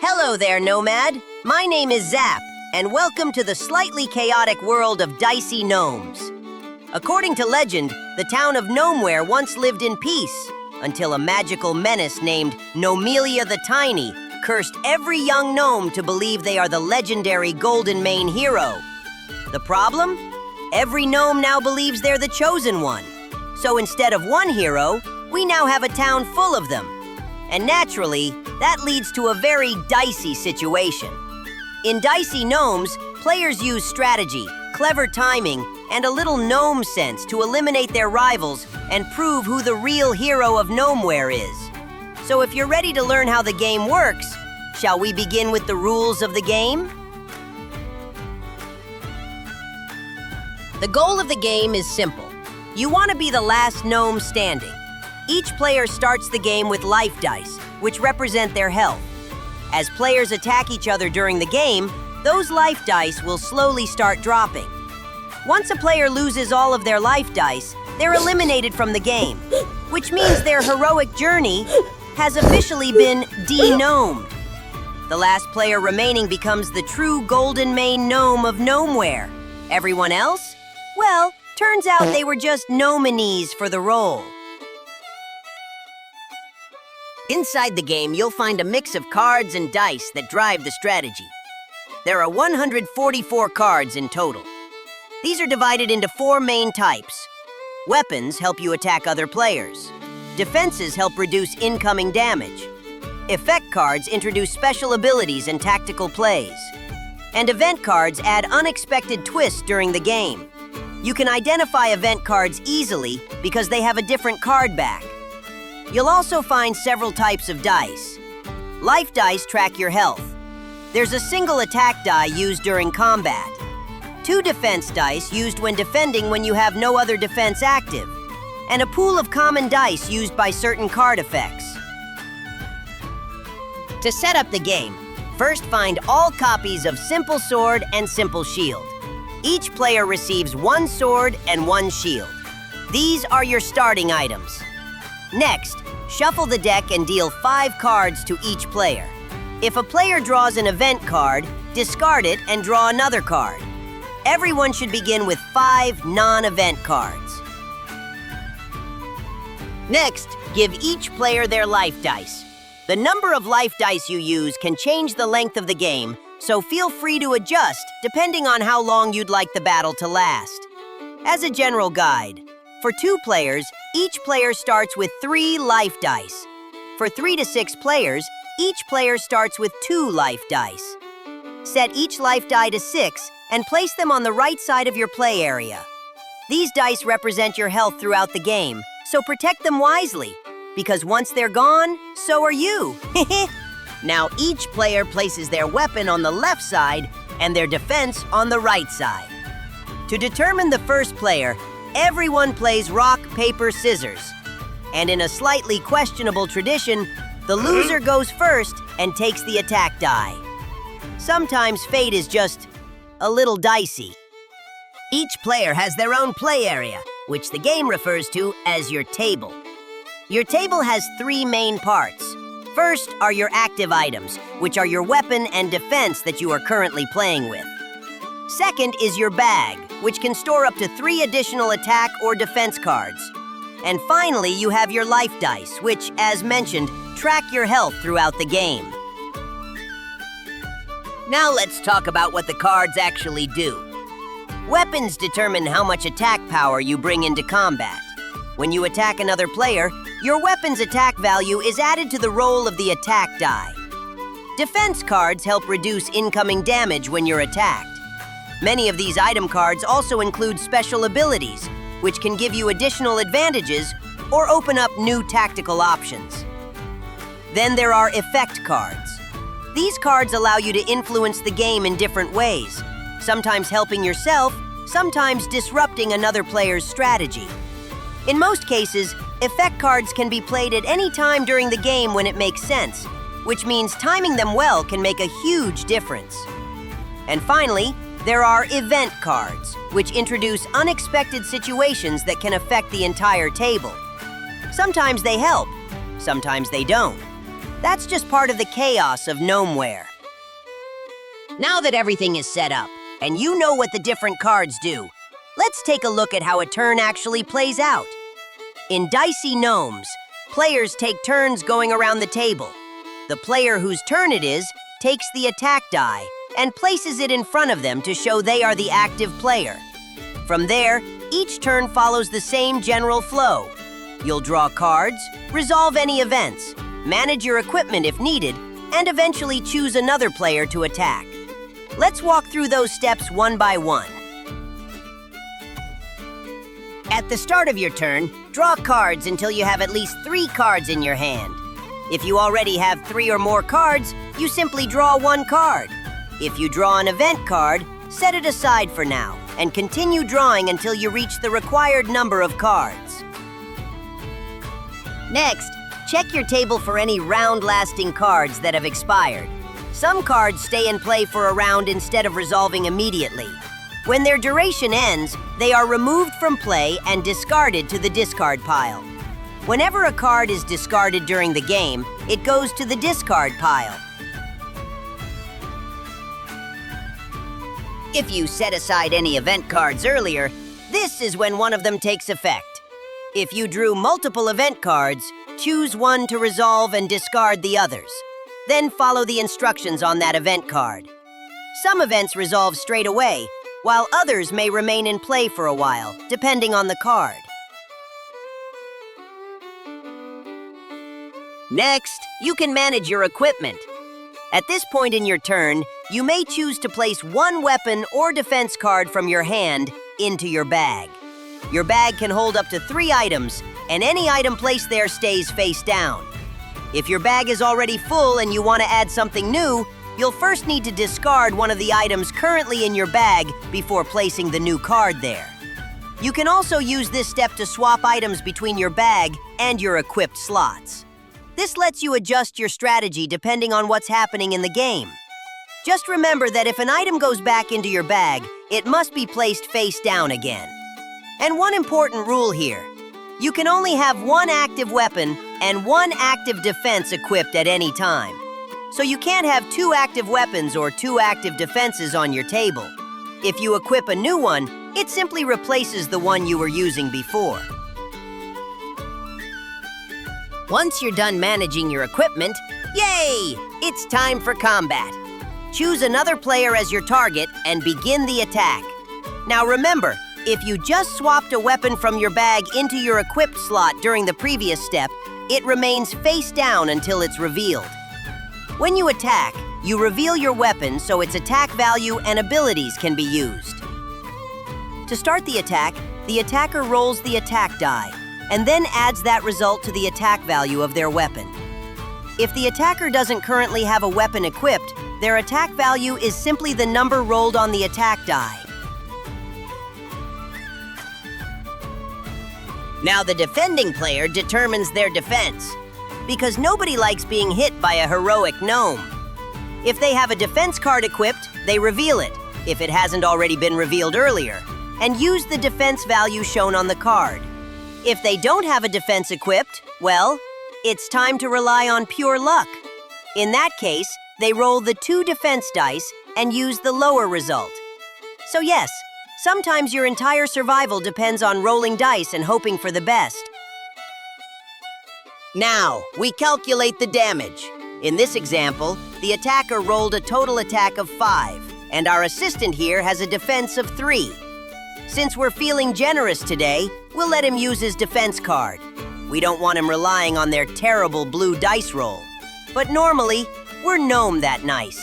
Hello there, Nomad. My name is Zap, and welcome to the slightly chaotic world of Dicey Gnomes. According to legend, the town of Gnomewhere once lived in peace, until a magical menace named Gnomelia the Tiny cursed every young gnome to believe they are the legendary Golden Mane hero. The problem? Every gnome now believes they're the chosen one. So instead of one hero, we now have a town full of them. And naturally, that leads to a very dicey situation. In Dicey Gnomes, players use strategy, clever timing, and a little gnome sense to eliminate their rivals and prove who the real hero of Gnomewhere is. So if you're ready to learn how the game works, shall we begin with the rules of the game? The goal of the game is simple. You want to be the last gnome standing. Each player starts the game with life dice, which represent their health. As players attack each other during the game, those life dice will slowly start dropping. Once a player loses all of their life dice, they're eliminated from the game, which means their heroic journey has officially been de-gnomed. The last player remaining becomes the true Golden Mane gnome of Gnomewhere. Everyone else? Well, turns out they were just nominees for the role. Inside the game, you'll find a mix of cards and dice that drive the strategy. There are 144 cards in total. These are divided into 4 main types. Weapons help you attack other players. Defenses help reduce incoming damage. Effect cards introduce special abilities and tactical plays. And event cards add unexpected twists during the game. You can identify event cards easily because they have a different card back. You'll also find several types of dice. Life dice track your health. There's a single attack die used during combat. 2 defense dice used when defending when you have no other defense active. And a pool of common dice used by certain card effects. To set up the game, first find all copies of Simple Sword and Simple Shield. Each player receives 1 sword and 1 shield. These are your starting items. Next, shuffle the deck and deal 5 cards to each player. If a player draws an event card, discard it and draw another card. Everyone should begin with 5 non-event cards. Next, give each player their life dice. The number of life dice you use can change the length of the game, so feel free to adjust depending on how long you'd like the battle to last. As a general guide, for 2 players, each player starts with 3 life dice. For 3 to 6 players, each player starts with 2 life dice. Set each life die to 6 and place them on the right side of your play area. These dice represent your health throughout the game, so protect them wisely, because once they're gone, so are you. Now each player places their weapon on the left side and their defense on the right side. To determine the first player, everyone plays rock, paper, scissors. And in a slightly questionable tradition, the loser goes first and takes the attack die. Sometimes fate is just a little dicey. Each player has their own play area, which the game refers to as your table. Your table has 3 main parts. First are your active items, which are your weapon and defense that you are currently playing with. Second is your bag, which can store up to 3 additional attack or defense cards. And finally, you have your life dice, which, as mentioned, track your health throughout the game. Now let's talk about what the cards actually do. Weapons determine how much attack power you bring into combat. When you attack another player, your weapon's attack value is added to the roll of the attack die. Defense cards help reduce incoming damage when you're attacked. Many of these item cards also include special abilities, which can give you additional advantages or open up new tactical options. Then there are effect cards. These cards allow you to influence the game in different ways, sometimes helping yourself, sometimes disrupting another player's strategy. In most cases, effect cards can be played at any time during the game when it makes sense, which means timing them well can make a huge difference. And finally, there are event cards, which introduce unexpected situations that can affect the entire table. Sometimes they help, sometimes they don't. That's just part of the chaos of Gnomeware. Now that everything is set up, and you know what the different cards do, let's take a look at how a turn actually plays out. In Dicey Gnomes, players take turns going around the table. The player whose turn it is takes the attack die and places it in front of them to show they are the active player. From there, each turn follows the same general flow. You'll draw cards, resolve any events, manage your equipment if needed, and eventually choose another player to attack. Let's walk through those steps one by one. At the start of your turn, draw cards until you have at least 3 cards in your hand. If you already have 3 or more cards, you simply draw 1 card. If you draw an event card, set it aside for now and continue drawing until you reach the required number of cards. Next, check your table for any round-lasting cards that have expired. Some cards stay in play for a round instead of resolving immediately. When their duration ends, they are removed from play and discarded to the discard pile. Whenever a card is discarded during the game, it goes to the discard pile. If you set aside any event cards earlier, this is when one of them takes effect. If you drew multiple event cards, choose one to resolve and discard the others. Then follow the instructions on that event card. Some events resolve straight away, while others may remain in play for a while, depending on the card. Next, you can manage your equipment. At this point in your turn, you may choose to place 1 weapon or defense card from your hand into your bag. Your bag can hold up to 3 items, and any item placed there stays face down. If your bag is already full and you want to add something new, you'll first need to discard one of the items currently in your bag before placing the new card there. You can also use this step to swap items between your bag and your equipped slots. This lets you adjust your strategy depending on what's happening in the game. Just remember that if an item goes back into your bag, it must be placed face down again. And one important rule here: you can only have 1 active weapon and 1 active defense equipped at any time. So you can't have 2 active weapons or 2 active defenses on your table. If you equip a new one, it simply replaces the one you were using before. Once you're done managing your equipment, yay! It's time for combat. Choose another player as your target and begin the attack. Now remember, if you just swapped a weapon from your bag into your equipped slot during the previous step, it remains face down until it's revealed. When you attack, you reveal your weapon so its attack value and abilities can be used. To start the attack, the attacker rolls the attack die and then adds that result to the attack value of their weapon. If the attacker doesn't currently have a weapon equipped, their attack value is simply the number rolled on the attack die. Now the defending player determines their defense, because nobody likes being hit by a heroic gnome. If they have a defense card equipped, they reveal it, if it hasn't already been revealed earlier, and use the defense value shown on the card. If they don't have a defense equipped, well, it's time to rely on pure luck. In that case, they roll the 2 defense dice and use the lower result. So yes, sometimes your entire survival depends on rolling dice and hoping for the best. Now, we calculate the damage. In this example, the attacker rolled a total attack of 5, and our assistant here has a defense of 3. Since we're feeling generous today, we'll let him use his defense card. We don't want him relying on their terrible blue dice roll. But normally, we're gnome that nice.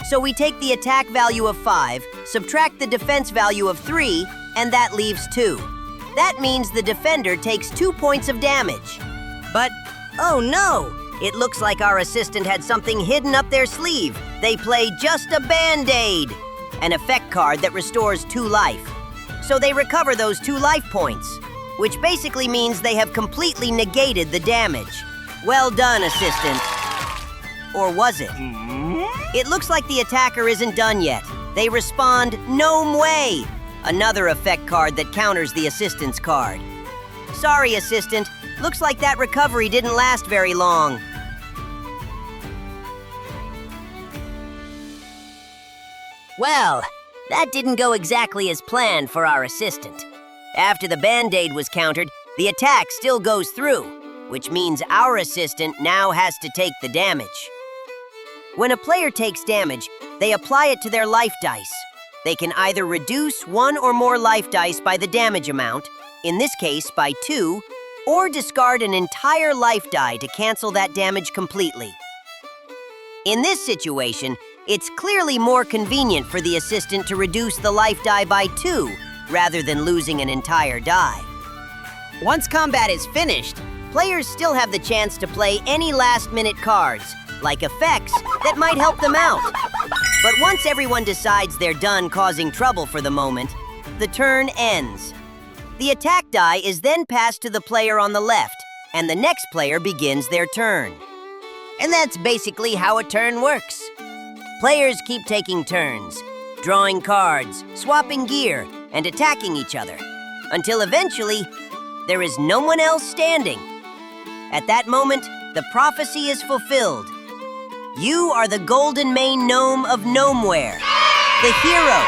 So we take the attack value of 5, subtract the defense value of 3, and that leaves 2. That means the defender takes 2 points of damage. But, oh no! It looks like our assistant had something hidden up their sleeve. They play just a Band-Aid, an effect card that restores 2 life. So they recover those 2 life points, which basically means they have completely negated the damage. Well done, assistant. Or was it? It looks like the attacker isn't done yet. They respond, Gnomewhere, another effect card that counters the assistant's card. Sorry, assistant. Looks like that recovery didn't last very long. Well, that didn't go exactly as planned for our assistant. After the Band-Aid was countered, the attack still goes through, which means our assistant now has to take the damage. When a player takes damage, they apply it to their life dice. They can either reduce one or more life dice by the damage amount, in this case by 2, or discard an entire life die to cancel that damage completely. In this situation, it's clearly more convenient for the assistant to reduce the life die by 2, rather than losing an entire die. Once combat is finished, players still have the chance to play any last-minute cards, like effects, that might help them out. But once everyone decides they're done causing trouble for the moment, the turn ends. The attack die is then passed to the player on the left, and the next player begins their turn. And that's basically how a turn works. Players keep taking turns, drawing cards, swapping gear, and attacking each other, until eventually, there is no one else standing. At that moment, the prophecy is fulfilled. You are the golden mane gnome of Gnomewhere, the hero,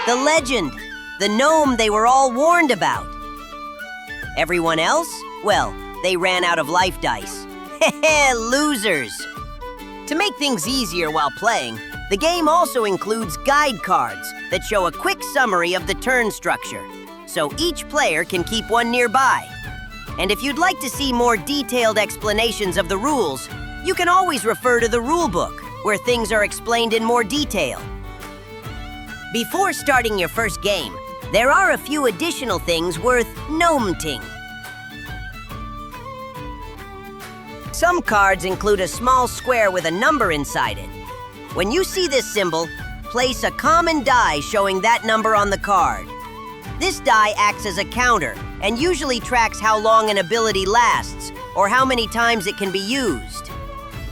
the legend, the gnome they were all warned about. Everyone else? Well, they ran out of life dice. Heh, losers! To make things easier while playing, the game also includes guide cards that show a quick summary of the turn structure, so each player can keep one nearby. And if you'd like to see more detailed explanations of the rules, you can always refer to the rulebook, where things are explained in more detail. Before starting your first game, there are a few additional things worth noting. Some cards include a small square with a number inside it. When you see this symbol, place a common die showing that number on the card. This die acts as a counter and usually tracks how long an ability lasts or how many times it can be used.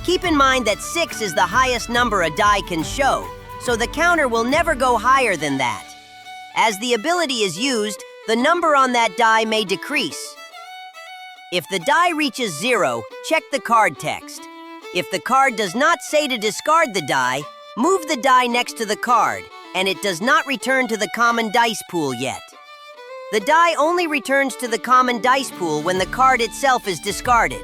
Keep in mind that 6 is the highest number a die can show, so the counter will never go higher than that. As the ability is used, the number on that die may decrease. If the die reaches 0, check the card text. If the card does not say to discard the die, move the die next to the card, and it does not return to the common dice pool yet. The die only returns to the common dice pool when the card itself is discarded.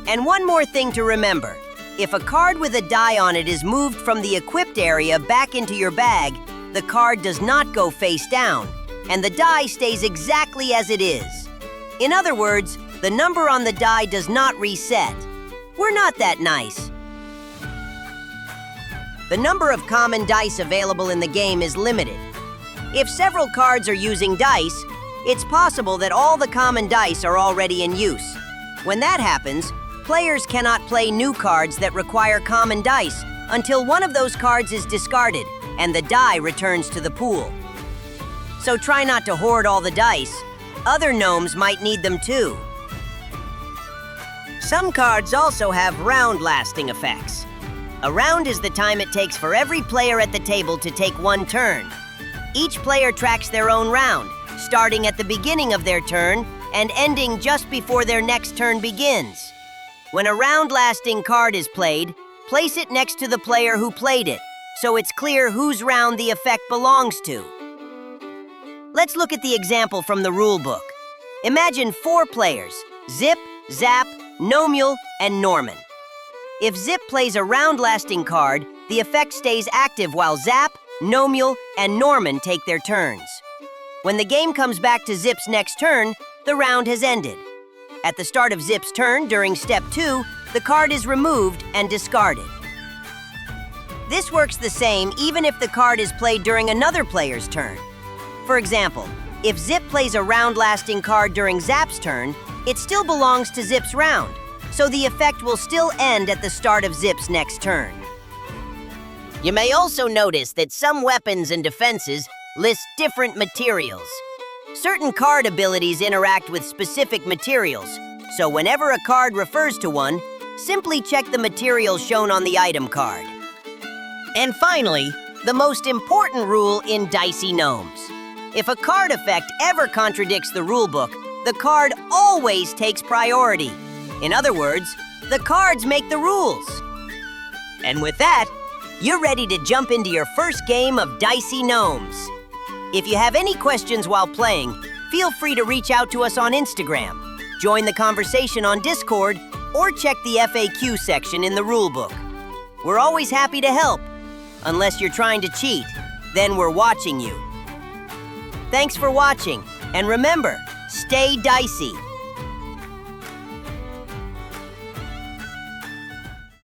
And one more thing to remember. If a card with a die on it is moved from the equipped area back into your bag, the card does not go face down, and the die stays exactly as it is. In other words, the number on the die does not reset. We're not that nice. The number of common dice available in the game is limited. If several cards are using dice, it's possible that all the common dice are already in use. When that happens, players cannot play new cards that require common dice until one of those cards is discarded and the die returns to the pool. So try not to hoard all the dice. Other gnomes might need them too. Some cards also have round-lasting effects. A round is the time it takes for every player at the table to take one turn. Each player tracks their own round, starting at the beginning of their turn and ending just before their next turn begins. When a round-lasting card is played, place it next to the player who played it, so it's clear whose round the effect belongs to. Let's look at the example from the rulebook. Imagine 4 players, Zip, Zap, Gnomule, and Norman. If Zip plays a round-lasting card, the effect stays active while Zap, Gnomule, and Norman take their turns. When the game comes back to Zip's next turn, the round has ended. At the start of Zip's turn during Step 2, the card is removed and discarded. This works the same even if the card is played during another player's turn. For example, if Zip plays a round-lasting card during Zap's turn, it still belongs to Zip's round, so the effect will still end at the start of Zip's next turn. You may also notice that some weapons and defenses list different materials. Certain card abilities interact with specific materials, so whenever a card refers to one, simply check the material shown on the item card. And finally, the most important rule in Dicey Gnomes. If a card effect ever contradicts the rulebook, the card always takes priority. In other words, the cards make the rules. And with that, You're ready to jump into your first game of Dicey Gnomes. If you have any questions while playing, feel free to reach out to us on Instagram, join the conversation on Discord, or check the FAQ section in the rulebook. We're always happy to help, unless you're trying to cheat, then we're watching you. Thanks for watching, and remember, stay dicey.